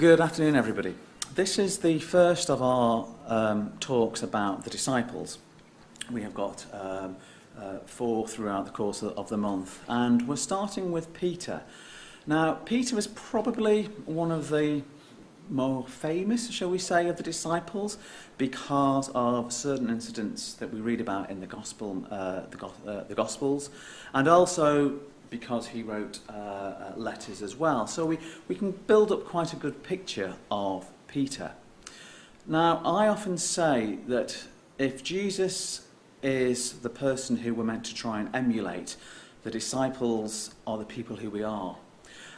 Good afternoon, everybody. This is the first of our talks about the disciples. We have got 4 throughout the course of the month, and we're starting with Peter. Now, Peter was probably one of the more famous, shall we say, of the disciples because of certain incidents that we read about in the Gospels, and also because he wrote letters as well. So we can build up quite a good picture of Peter. Now, I often say that if Jesus is the person who we're meant to try and emulate, the disciples are the people who we are.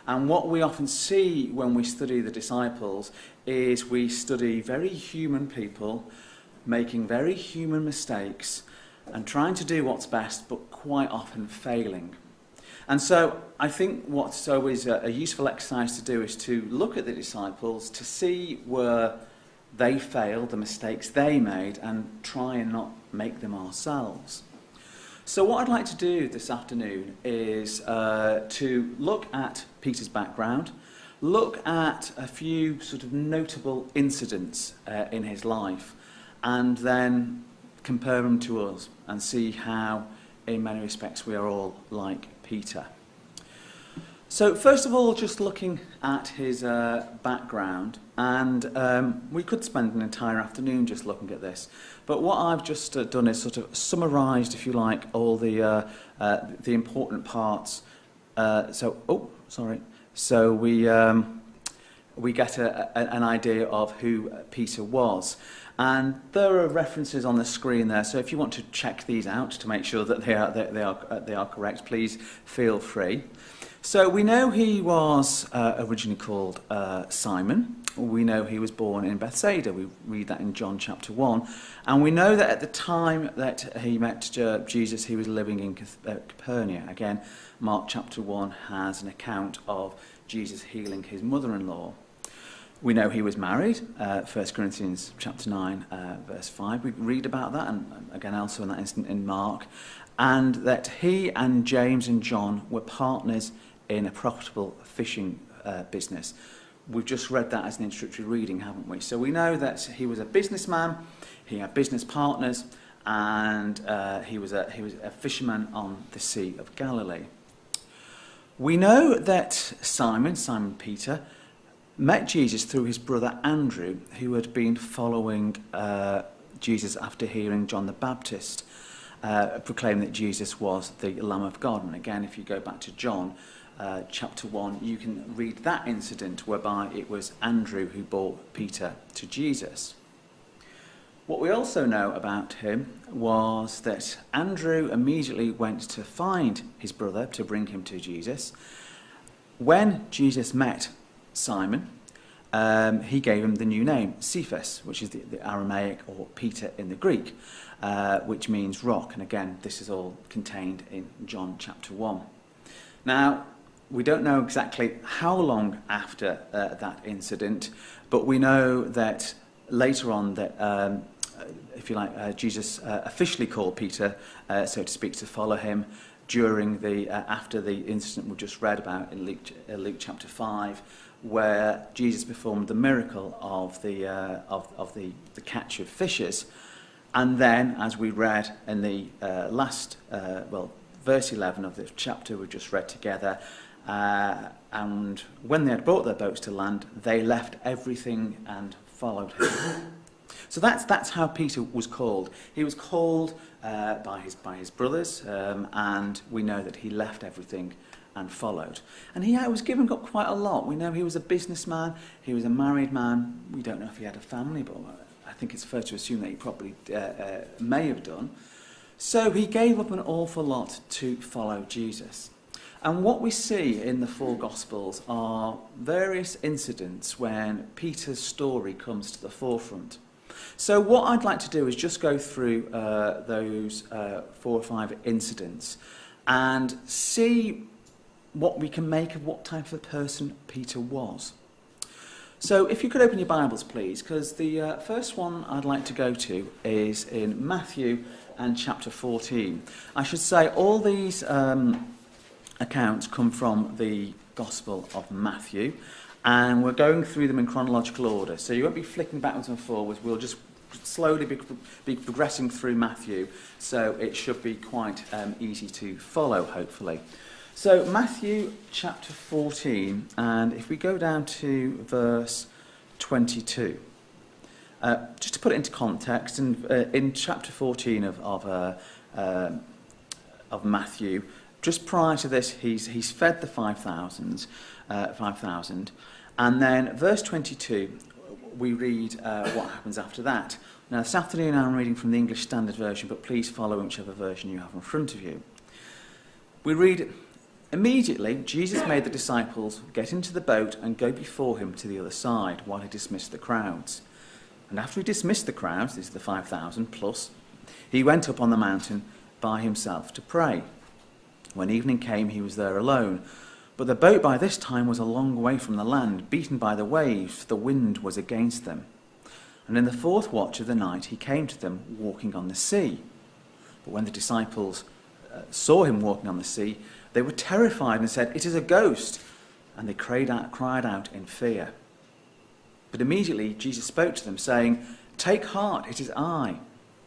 And what we often see when we study the disciples is we study very human people making very human mistakes and trying to do what's best, but quite often failing. And so I think what's always a useful exercise to do is to look at the disciples to see where they failed, the mistakes they made, and try and not make them ourselves. So what I'd like to do this afternoon is to look at Peter's background, look at a few sort of notable incidents in his life, and then compare them to us and see how, in many respects, we are all like Peter. So first of all, just looking at his background, and we could spend an entire afternoon just looking at this, but what I've just done is sort of summarised, if you like, all the important parts. So we get an idea of who Peter was. And there are references on the screen there, so if you want to check these out to make sure that they are correct, please feel free. So we know he was originally called Simon. We know he was born in Bethsaida. We read that in John chapter 1. And we know that at the time that he met Jesus, he was living in Capernaum. Again, Mark chapter 1 has an account of Jesus healing his mother-in-law. We know he was married, 1 Corinthians chapter 9, verse 5. We read about that, and again also in that instant in Mark, and that he and James and John were partners in a profitable fishing business. We've just read that as an introductory reading, haven't we? So we know that he was a businessman, he had business partners, and he was a fisherman on the Sea of Galilee. We know that Simon Peter, met Jesus through his brother Andrew, who had been following Jesus after hearing John the Baptist proclaim that Jesus was the Lamb of God. And again, if you go back to John chapter 1, you can read that incident whereby it was Andrew who brought Peter to Jesus. What we also know about him was that Andrew immediately went to find his brother to bring him to Jesus. When Jesus met Simon, he gave him the new name, Cephas, which is the Aramaic, or Peter in the Greek, which means rock. And again, this is all contained in John chapter 1. Now, we don't know exactly how long after that incident, but we know that later on that, if you like, Jesus officially called Peter, so to speak, to follow him during after the incident we just read about in Luke chapter 5, where Jesus performed the miracle of the catch of fishes. And then, as we read in the last, verse 11 of the chapter we just read together, and when they had brought their boats to land, they left everything and followed him. So that's how Peter was called. He was called by his brothers, and we know that he left everything and followed. And he was given quite a lot. We know he was a businessman, he was a married man. We don't know if he had a family, but I think it's fair to assume that he probably may have done. So he gave up an awful lot to follow Jesus. And what we see in the 4 Gospels are various incidents when Peter's story comes to the forefront. So what I'd like to do is just go through those 4 or 5 incidents and see what we can make of what type of person Peter was. So if you could open your Bibles, please, because the first one I'd like to go to is in Matthew and chapter 14. I should say all these accounts come from the Gospel of Matthew, And we're going through them in chronological order. So you won't be flicking backwards and forwards. We'll just slowly be progressing through Matthew. So it should be quite easy to follow, hopefully. So Matthew chapter 14, and if we go down to verse 22. Just to put it into context, in chapter 14 of Matthew, just prior to this, he's fed the 5,000, and then verse 22, we read what happens after that. Now, this afternoon I'm reading from the English Standard Version, but please follow whichever version you have in front of you. We read, "Immediately Jesus made the disciples get into the boat and go before him to the other side while he dismissed the crowds. And after he dismissed the crowds," this is the 5,000 plus, "he went up on the mountain by himself to pray. When evening came, he was there alone. But the boat by this time was a long way from the land, beaten by the waves, the wind was against them. And in the fourth watch of the night he came to them walking on the sea. But when the disciples saw him walking on the sea, they were terrified and said, 'It is a ghost!' And they cried out in fear. But immediately Jesus spoke to them, saying, 'Take heart, it is I.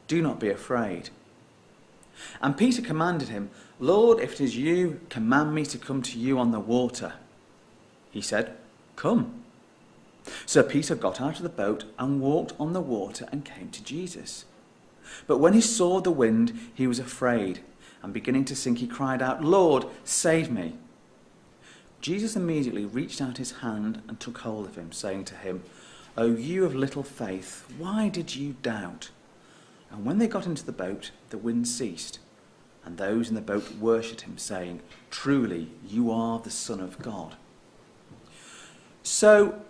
Do not be afraid.' And Peter commanded him, 'Lord, if it is you, command me to come to you on the water.' He said, 'Come.' So Peter got out of the boat and walked on the water and came to Jesus. But when he saw the wind, he was afraid, and beginning to sink, he cried out, 'Lord, save me.' Jesus immediately reached out his hand and took hold of him, saying to him, 'O you of little faith, why did you doubt?' And when they got into the boat, the wind ceased, and those in the boat worshipped him, saying, 'Truly, you are the Son of God.'" So,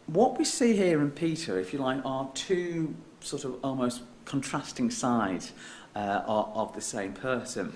what we see here in Peter, if you like, are two sort of almost contrasting sides of the same person.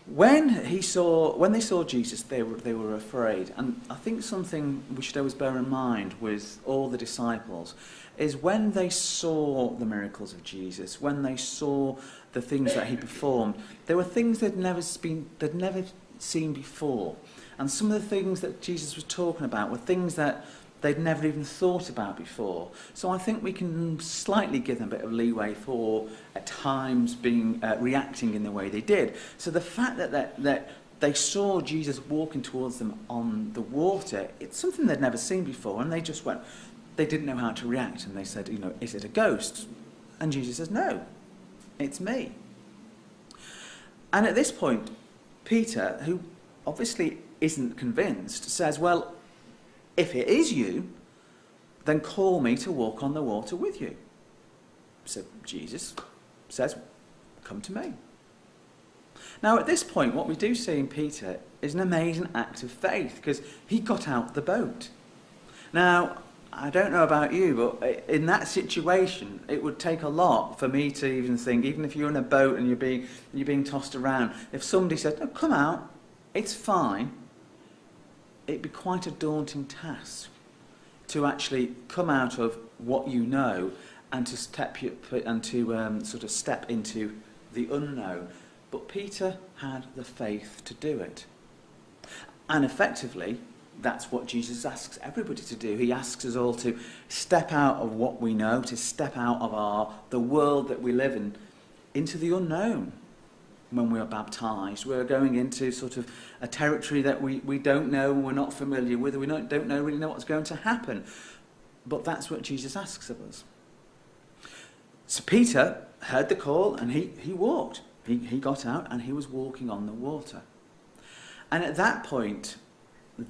When they saw Jesus, they were afraid. And I think something we should always bear in mind with all the disciples is when they saw the miracles of Jesus, when they saw the things that he performed, there were things they'd never seen before. And some of the things that Jesus was talking about were things that they'd never even thought about before. So I think we can slightly give them a bit of leeway for, at times, reacting in the way they did. So the fact that they saw Jesus walking towards them on the water, it's something they'd never seen before, and they just went, they didn't know how to react, and they said, "Is it a ghost?" And Jesus says, "No, it's me." And at this point, Peter, who obviously isn't convinced, says, "Well, if it is you, then call me to walk on the water with you." So Jesus says, "Come to me." Now at this point, what we do see in Peter is an amazing act of faith, because he got out the boat. Now, I don't know about you, but in that situation, it would take a lot for me to even think, even if you're in a boat and you're being tossed around, if somebody said, "No, come out, it's fine," it'd be quite a daunting task to actually come out of what you know and to step into the unknown. But Peter had the faith to do it. And effectively, that's what Jesus asks everybody to do. He asks us all to step out of what we know, to step out of the world that we live in, into the unknown. When we are baptised, we're going into sort of a territory that we don't know, we're not familiar with, we don't really know what's going to happen. But that's what Jesus asks of us. So Peter heard the call and he walked. He got out and he was walking on the water. And at that point,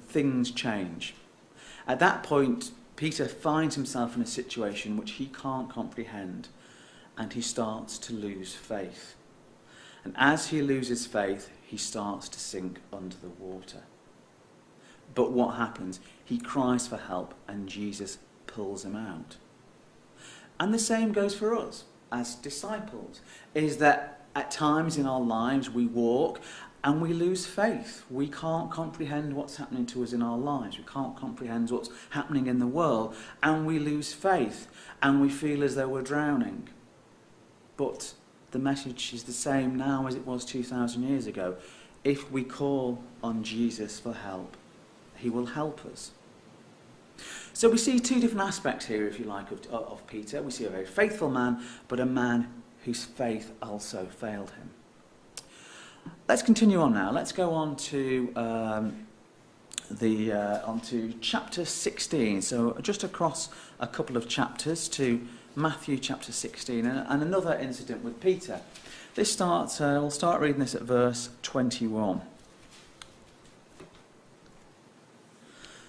things change. At that point, Peter finds himself in a situation which he can't comprehend, and he starts to lose faith. And as he loses faith, he starts to sink under the water. But what happens? He cries for help, and Jesus pulls him out. And the same goes for us as disciples, is that at times in our lives we walk and we lose faith. We can't comprehend what's happening to us in our lives. We can't comprehend what's happening in the world, and we lose faith, and we feel as though we're drowning. But the message is the same now as it was 2,000 years ago. If we call on Jesus for help, he will help us. So we see two different aspects here, if you like, of Peter. We see a very faithful man, but a man whose faith also failed him. Let's continue on now. Let's go on to onto chapter 16. So just across a couple of chapters to Matthew chapter 16 and another incident with Peter. This starts. We'll start reading this at verse 21.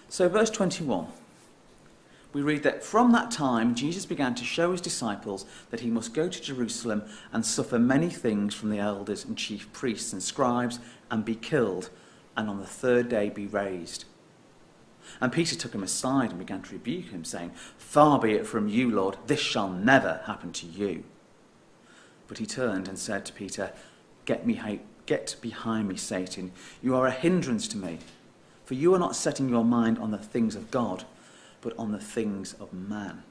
So verse 21. We read that from that time Jesus began to show his disciples that he must go to Jerusalem and suffer many things from the elders and chief priests and scribes and be killed, and on the third day be raised. And Peter took him aside and began to rebuke him, saying, "Far be it from you, Lord, this shall never happen to you." But he turned and said to Peter, Get behind me, Satan. You are a hindrance to me, for you are not setting your mind on the things of God, but on the things of man.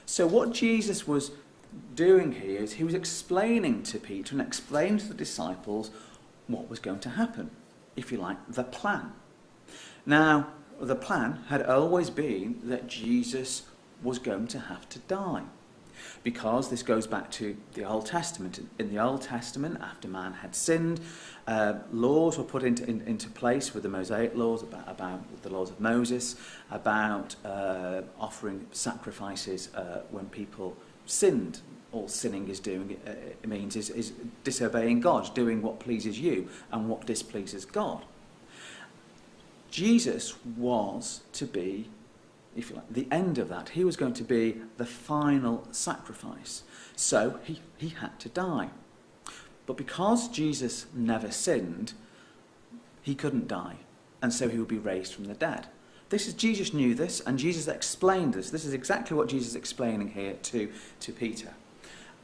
So what Jesus was doing here is he was explaining to Peter and explaining to the disciples what was going to happen, if you like, the plan. Now, the plan had always been that Jesus was going to have to die, because this goes back to the Old Testament. In the Old Testament, after man had sinned, laws were put into place with the Mosaic laws, about the laws of Moses, about offering sacrifices when people sinned. All sinning is doing it means is disobeying God, doing what pleases you and what displeases God. Jesus was to be, if you like, the end of that. He was going to be the final sacrifice. So he had to die. But because Jesus never sinned, he couldn't die. And so he would be raised from the dead. Jesus knew this, and Jesus explained this. This is exactly what Jesus is explaining here to Peter.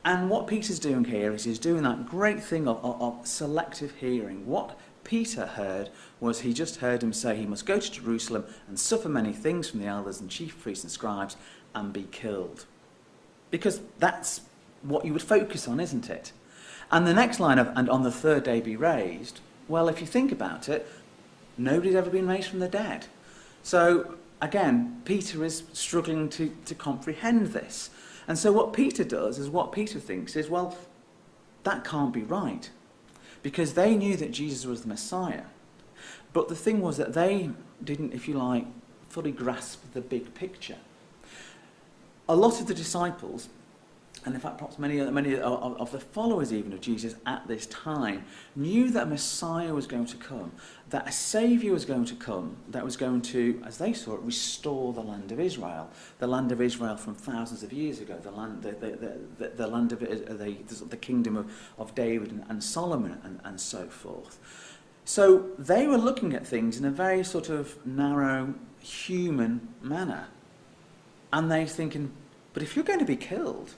And what Peter's doing here is he's doing that great thing of selective hearing. What Peter heard was he just heard him say he must go to Jerusalem and suffer many things from the elders and chief priests and scribes and be killed. Because that's what you would focus on, isn't it? And the next line of, and on the third day be raised, well, if you think about it, nobody's ever been raised from the dead. So, again, Peter is struggling to comprehend this. And so what Peter does is, what Peter thinks is, well, that can't be right. Because they knew that Jesus was the Messiah. But the thing was that they didn't, if you like, fully grasp the big picture. A lot of the disciples, and in fact perhaps many of the followers even of Jesus at this time, knew that a Messiah was going to come, that a Saviour was going to come, that was going to, as they saw it, restore the land of Israel from thousands of years ago, the land of the kingdom of David and Solomon and so forth. So they were looking at things in a very sort of narrow, human manner, and they're thinking, but if you're going to be killed,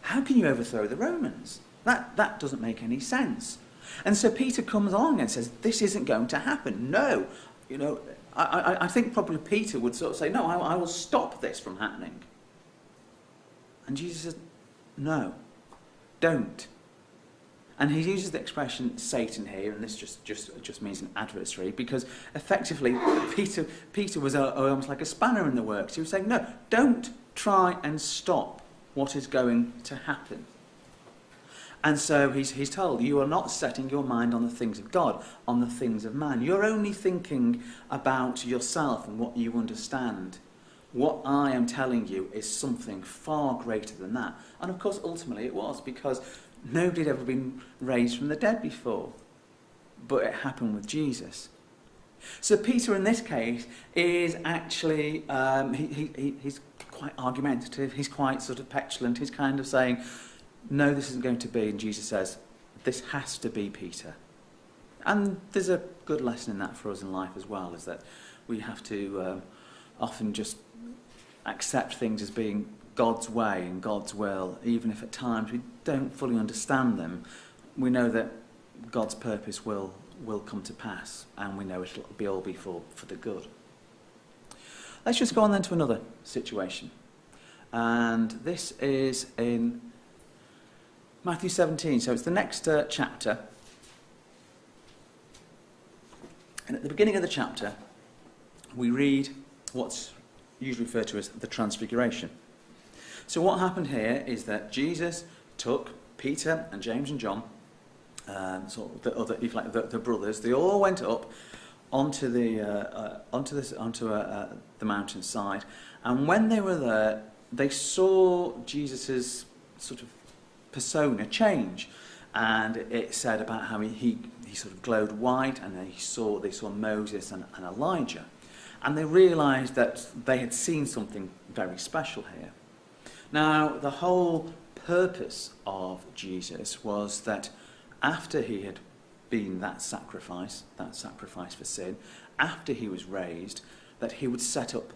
how can you overthrow the Romans? That doesn't make any sense. And so Peter comes along and says, this isn't going to happen. No. I think probably Peter would sort of say, no, I will stop this from happening. And Jesus says, no, don't. And he uses the expression Satan here, and this just means an adversary, because effectively Peter was almost like a spanner in the works. He was saying, no, don't try and stop what is going to happen. And so he's told, you are not setting your mind on the things of God, on the things of man. You're only thinking about yourself and what you understand. What I am telling you is something far greater than that. And of course, ultimately it was, because nobody had ever been raised from the dead before. But it happened with Jesus. So Peter in this case is actually, he's quite argumentative, he's quite sort of petulant, he's kind of saying, no, this isn't going to be. And Jesus says, this has to be, Peter. And there's a good lesson in that for us in life as well, is that we have to often just accept things as being God's way and God's will, even if at times we don't fully understand them. We know that God's purpose will come to pass, and we know it'll all be for the good. Let's just go on then to another situation. And this is in Matthew 17, so it's the next chapter. And at the beginning of the chapter, we read what's usually referred to as the Transfiguration. So what happened here is that Jesus took Peter and James and John, sort of the other, if you like, the brothers. They all went up onto the mountainside, and when they were there, they saw Jesus's sort of persona change, and it said about how he sort of glowed white, and they saw Moses and Elijah, and they realised that they had seen something very special here. Now, the whole purpose of Jesus was that after he had been that sacrifice for sin, after he was raised, that he would set up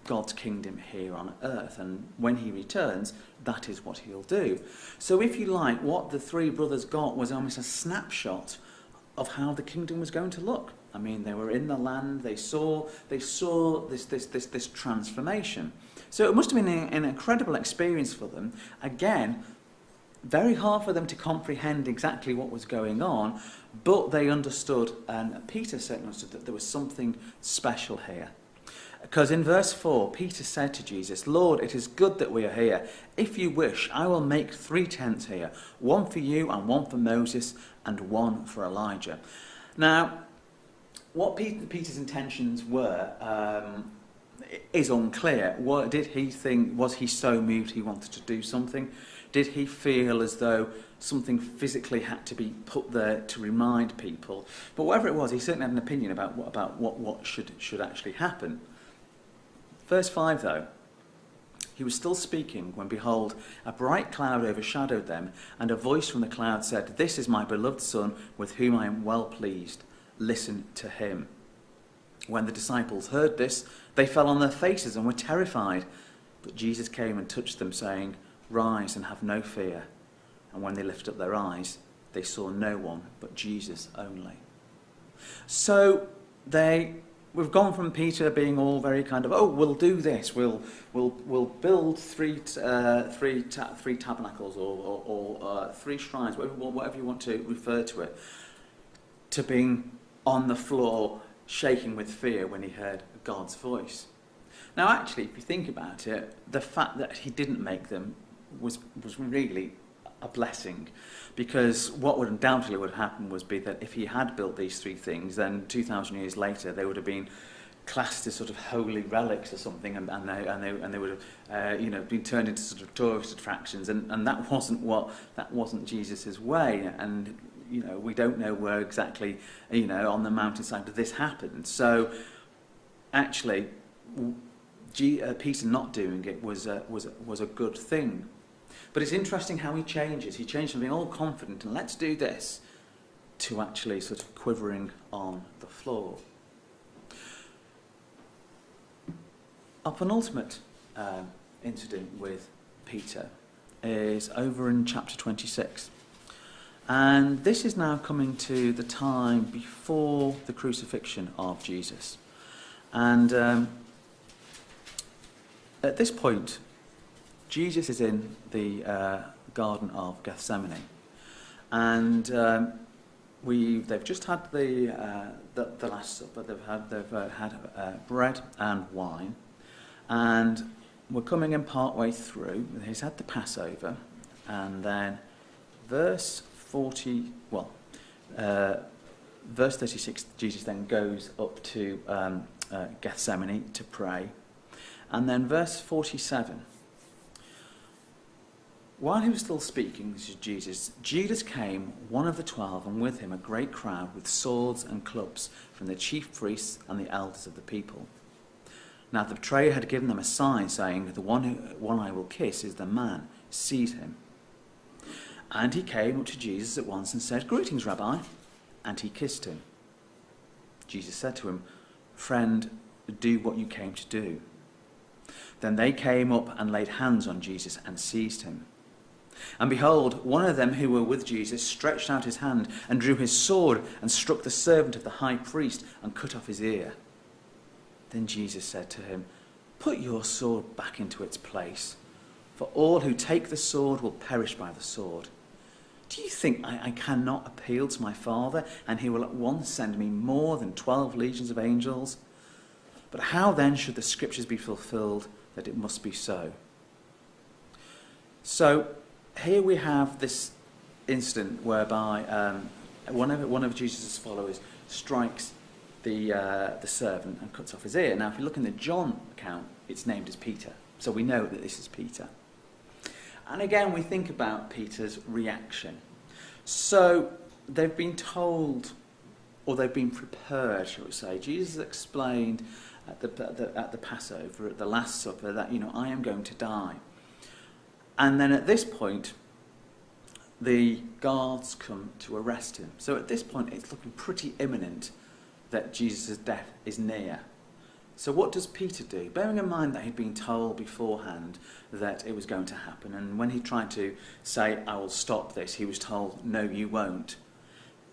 God's kingdom here on earth, and when he returns, that is what he'll do. So if you like, what the three brothers got was almost a snapshot of how the kingdom was going to look. I mean, they were in the land, they saw this transformation. So it must have been an incredible experience for them. Again, very hard for them to comprehend exactly what was going on, but they understood, and Peter certainly understood, that there was something special here. Because in verse 4, Peter said to Jesus, "Lord, it is good that we are here. If you wish, I will make 3 tents here, one for you and one for Moses and one for Elijah." Now, what Peter's intentions were is unclear. What did he think? Was he so moved he wanted to do something? Did he feel as though something physically had to be put there to remind people? But whatever it was, he certainly had an opinion about what should actually happen. Verse 5, though, he was still speaking when, behold, a bright cloud overshadowed them, and a voice from the cloud said, "This is my beloved Son, with whom I am well pleased. Listen to him." When the disciples heard this, they fell on their faces and were terrified. But Jesus came and touched them, saying, "Rise and have no fear." And when they lifted up their eyes, they saw no one but Jesus only. So we've gone from Peter being all very kind of, "Oh, we'll do this. We'll build three tabernacles or 3 shrines, whatever you want to refer to it," to being on the floor, shaking with fear when he heard God's voice. Now, actually, if you think about it, the fact that he didn't make them was really a blessing, because what would undoubtedly would have happened was that if he had built these 3 things, then 2,000 years later they would have been classed as sort of holy relics or something, and they would have been turned into sort of tourist attractions, and that wasn't Jesus's way, and we don't know where exactly on the mountainside this happened. So actually, Peter not doing it was a good thing. But it's interesting how he changes. He changed from being all confident and let's do this to actually sort of quivering on the floor. Our penultimate incident with Peter is over in chapter 26. And this is now coming to the time before the crucifixion of Jesus. And at this point, Jesus is in the Garden of Gethsemane, and they've just had the Last Supper. They've had bread and wine, and we're coming in part way through. He's had the Passover, and then verse 36. Jesus then goes up to Gethsemane to pray, and then verse 47. While he was still speaking, this is Jesus, Judas came, one of the 12, and with him a great crowd with swords and clubs from the chief priests and the elders of the people. Now the betrayer had given them a sign, saying, "The one I will kiss is the man. Seize him." And he came up to Jesus at once and said, "Greetings, Rabbi." And he kissed him. Jesus said to him, "Friend, do what you came to do." Then they came up and laid hands on Jesus and seized him. And behold, one of them who were with Jesus stretched out his hand and drew his sword and struck the servant of the high priest and cut off his ear. Then Jesus said to him, "Put your sword back into its place, for all who take the sword will perish by the sword. Do you think I cannot appeal to my Father, and he will at once send me more than 12 legions of angels? But how then should the scriptures be fulfilled that it must be so? So here we have this incident whereby one of Jesus' followers strikes the servant and cuts off his ear. Now, if you look in the John account, it's named as Peter. So we know that this is Peter. And again, we think about Peter's reaction. So they've been told, or they've been prepared, shall we say. Jesus explained at the Passover, at the Last Supper, that, I am going to die. And then at this point, the guards come to arrest him. So at this point, it's looking pretty imminent that Jesus' death is near. So what does Peter do? Bearing in mind that he'd been told beforehand that it was going to happen, and when he tried to say, I will stop this, he was told, no, you won't.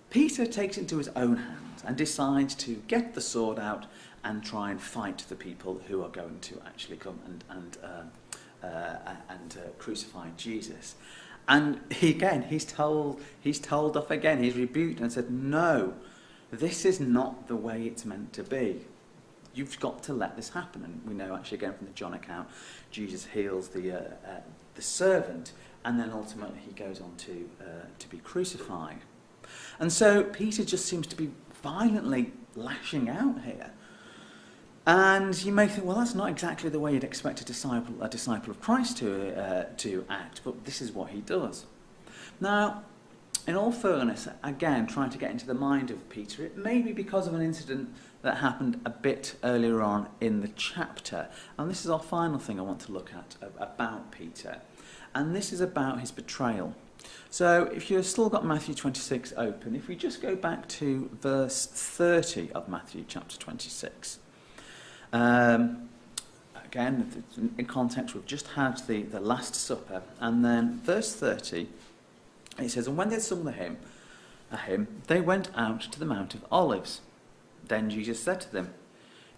Peter takes it into his own hands and decides to get the sword out and try and fight the people who are going to actually come and crucify Jesus. And he's told off again. He's rebuked and said, no, this is not the way it's meant to be. You've got to let this happen. And we know actually again from the John account, Jesus heals the servant, and then ultimately he goes on to be crucified. And so Peter just seems to be violently lashing out here. And you may think, well, that's not exactly the way you'd expect a disciple of Christ to act, but this is what he does. Now, in all fairness, again, trying to get into the mind of Peter, it may be because of an incident that happened a bit earlier on in the chapter. And this is our final thing I want to look at about Peter. And this is about his betrayal. So if you've still got Matthew 26 open, if we just go back to verse 30 of Matthew chapter 26. Again, in context, we've just had the Last Supper. And then verse 30, it says, and when they'd sung the hymn, they went out to the Mount of Olives. Then Jesus said to them,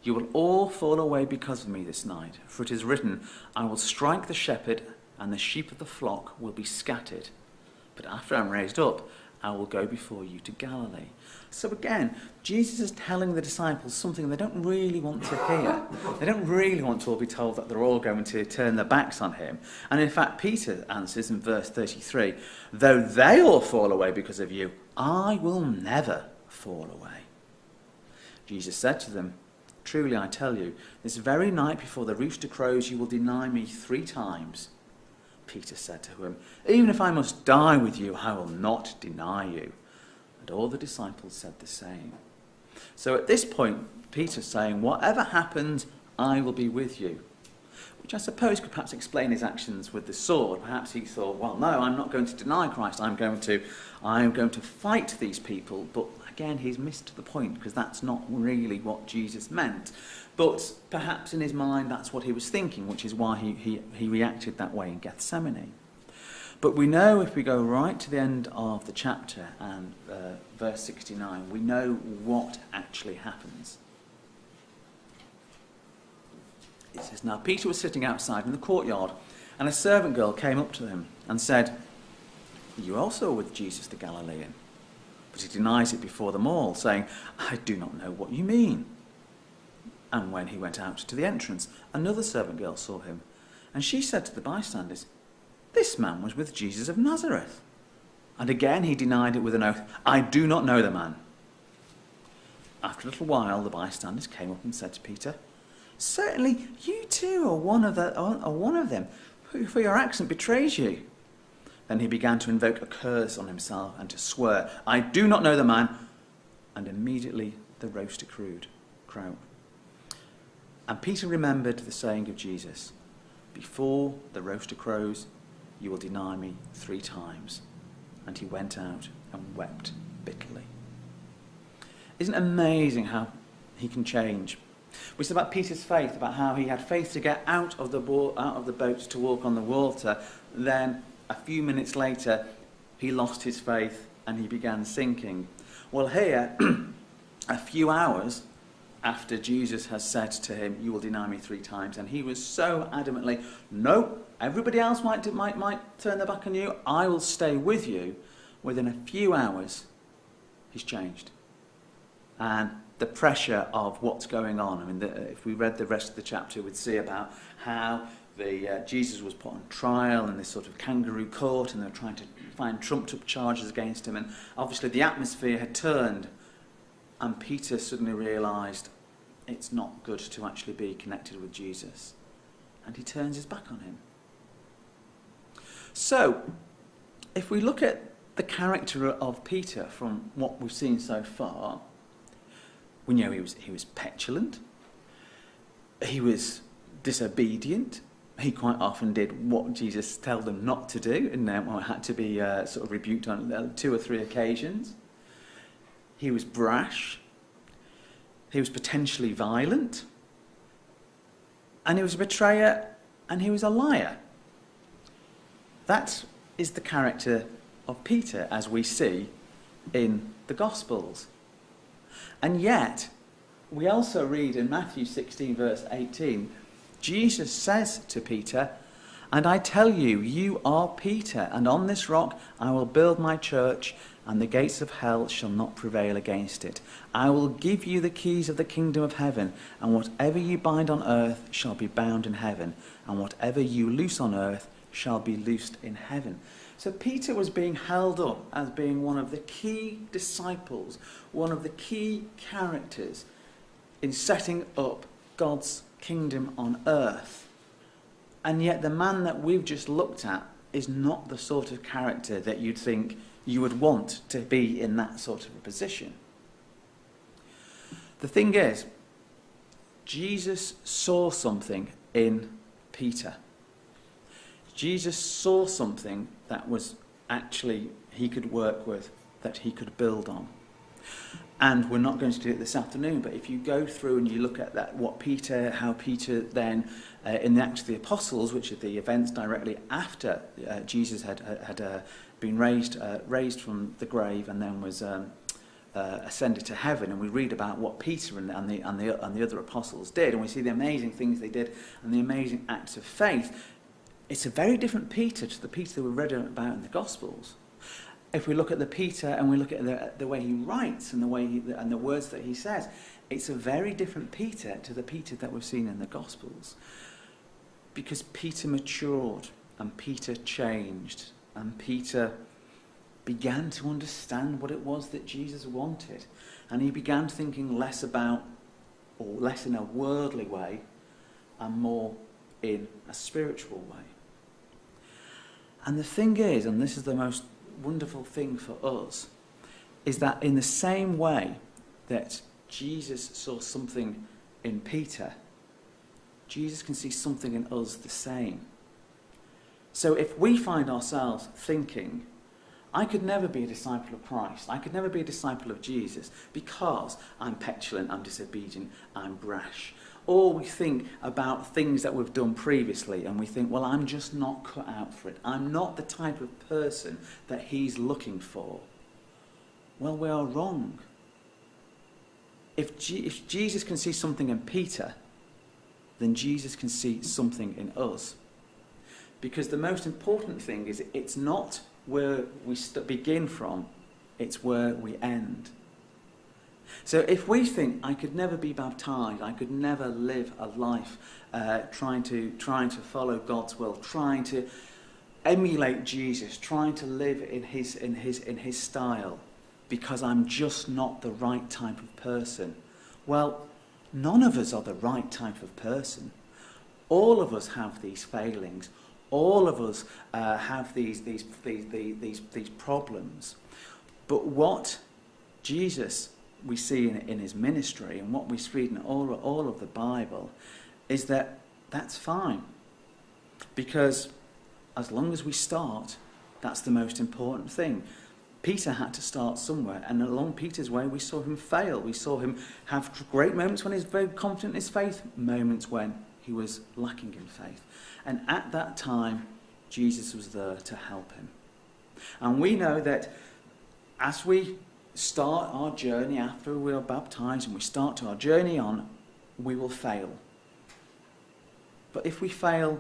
you will all fall away because of me this night, for it is written, I will strike the shepherd, and the sheep of the flock will be scattered. But after I'm raised up, I will go before you to Galilee. So again, Jesus is telling the disciples something they don't really want to hear. They don't really want to all be told that they're all going to turn their backs on him. And in fact, Peter answers in verse 33, though they all fall away because of you, I will never fall away. Jesus said to them, truly I tell you, this very night before the rooster crows, you will deny me 3 times. Peter said to him, even if I must die with you, I will not deny you. And all the disciples said the same. So at this point, Peter's saying, whatever happens, I will be with you. Which I suppose could perhaps explain his actions with the sword. Perhaps he thought, well, no, I'm not going to deny Christ. I'm going to fight these people. But again, he's missed the point, because that's not really what Jesus meant. But perhaps in his mind, that's what he was thinking, which is why he reacted that way in Gethsemane. But we know, if we go right to the end of the chapter and verse 69, we know what actually happens. It says, now Peter was sitting outside in the courtyard, and a servant girl came up to him and said, you also are with Jesus the Galilean. But he denies it before them all, saying, I do not know what you mean. And when he went out to the entrance, another servant girl saw him, and she said to the bystanders, this man was with Jesus of Nazareth. And again he denied it with an oath, I do not know the man. After a little while, the bystanders came up and said to Peter, certainly you too are one of them, for your accent betrays you. Then he began to invoke a curse on himself and to swear, I do not know the man. And immediately the rooster crowed. And Peter remembered the saying of Jesus, before the rooster crows, you will deny me 3 times. And he went out and wept bitterly. Isn't it amazing how he can change? We said about Peter's faith, about how he had faith to get out of the boat to walk on the water. Then a few minutes later, he lost his faith and he began sinking. Well, here, a few hours after Jesus has said to him, you will deny me 3 times, and he was so adamantly, no, everybody else might turn their back on you, I will stay with you. Within a few hours, he's changed. And the pressure of what's going on. I mean, if we read the rest of the chapter, we'd see about how Jesus was put on trial in this sort of kangaroo court, and they were trying to find trumped-up charges against him. And obviously the atmosphere had turned, and Peter suddenly realised it's not good to actually be connected with Jesus. And he turns his back on him. So, if we look at the character of Peter from what we've seen so far, we know he was petulant, he was disobedient, he quite often did what Jesus told him not to do, and had to be sort of rebuked on 2 or 3 occasions. He was brash, he was potentially violent, and he was a betrayer, and he was a liar. That is the character of Peter as we see in the Gospels. And yet, we also read in Matthew 16 verse 18, Jesus says to Peter, "And I tell you, you are Peter, and on this rock I will build my church, and the gates of hell shall not prevail against it. I will give you the keys of the kingdom of heaven, and whatever you bind on earth shall be bound in heaven, and whatever you loose on earth shall be loosed in heaven." So Peter was being held up as being one of the key disciples, one of the key characters in setting up God's kingdom on earth. And yet the man that we've just looked at is not the sort of character that you'd think you would want to be in that sort of a position. The thing is, Jesus saw something in Peter. Jesus saw something that was actually he could work with, that he could build on. And we're not going to do it this afternoon, but if you go through and you look at that, how Peter then, in the Acts of the Apostles, which are the events directly after Jesus had been raised from the grave and then was ascended to heaven, and we read about what Peter and the other apostles did, and we see the amazing things they did and the amazing acts of faith. It's a very different Peter to the Peter that we read about in the Gospels. If we look at the Peter and we look at the way he writes and the way and the words that he says, it's a very different Peter to the Peter that we've seen in the Gospels. Because Peter matured and Peter changed and Peter began to understand what it was that Jesus wanted. And he began thinking less in a worldly way and more in a spiritual way. And the thing is, and this is the most wonderful thing for us, is that in the same way that Jesus saw something in Peter, Jesus can see something in us the same. So if we find ourselves thinking, I could never be a disciple of Christ, I could never be a disciple of Jesus because I'm petulant, I'm disobedient, I'm brash. Or we think about things that we've done previously and we think, well, I'm just not cut out for it. I'm not the type of person that he's looking for. Well, we are wrong. If Jesus can see something in Peter, then Jesus can see something in us. Because the most important thing is it's not where we begin from, it's where we end. So if we think I could never be baptized, I could never live a life trying to follow God's will, trying to emulate Jesus, trying to live in his style, because I'm just not the right type of person. Well, none of us are the right type of person. All of us have these failings. All of us have these problems. But what Jesus we see in his ministry and what we read in all of the Bible is that that's fine. Because as long as we start, that's the most important thing. Peter had to start somewhere, and along Peter's way we saw him fail. We saw him have great moments when he was very confident in his faith, moments when he was lacking in faith. And at that time, Jesus was there to help him. And we know that as we start our journey after we are baptized and we start our journey on, we will fail. But if we fail,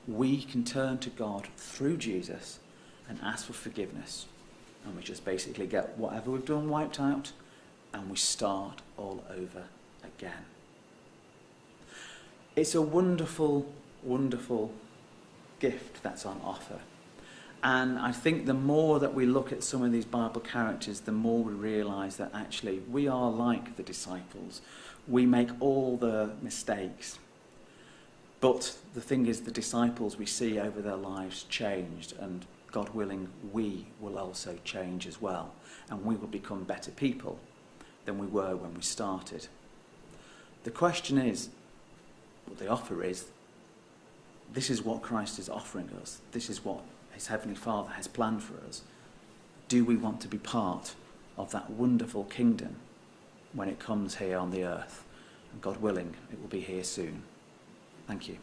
we can turn to God through Jesus and ask for forgiveness. And we just basically get whatever we've done wiped out and we start all over again. It's a wonderful, wonderful gift that's on offer. And I think the more that we look at some of these Bible characters, the more we realise that actually we are like the disciples. We make all the mistakes. But the thing is, the disciples we see over their lives changed, and God willing, we will also change as well. And we will become better people than we were when we started. The question is, what the offer is, this is what Christ is offering us. This is what his Heavenly Father has planned for us. Do we want to be part of that wonderful kingdom when it comes here on the earth? And God willing, it will be here soon. Thank you.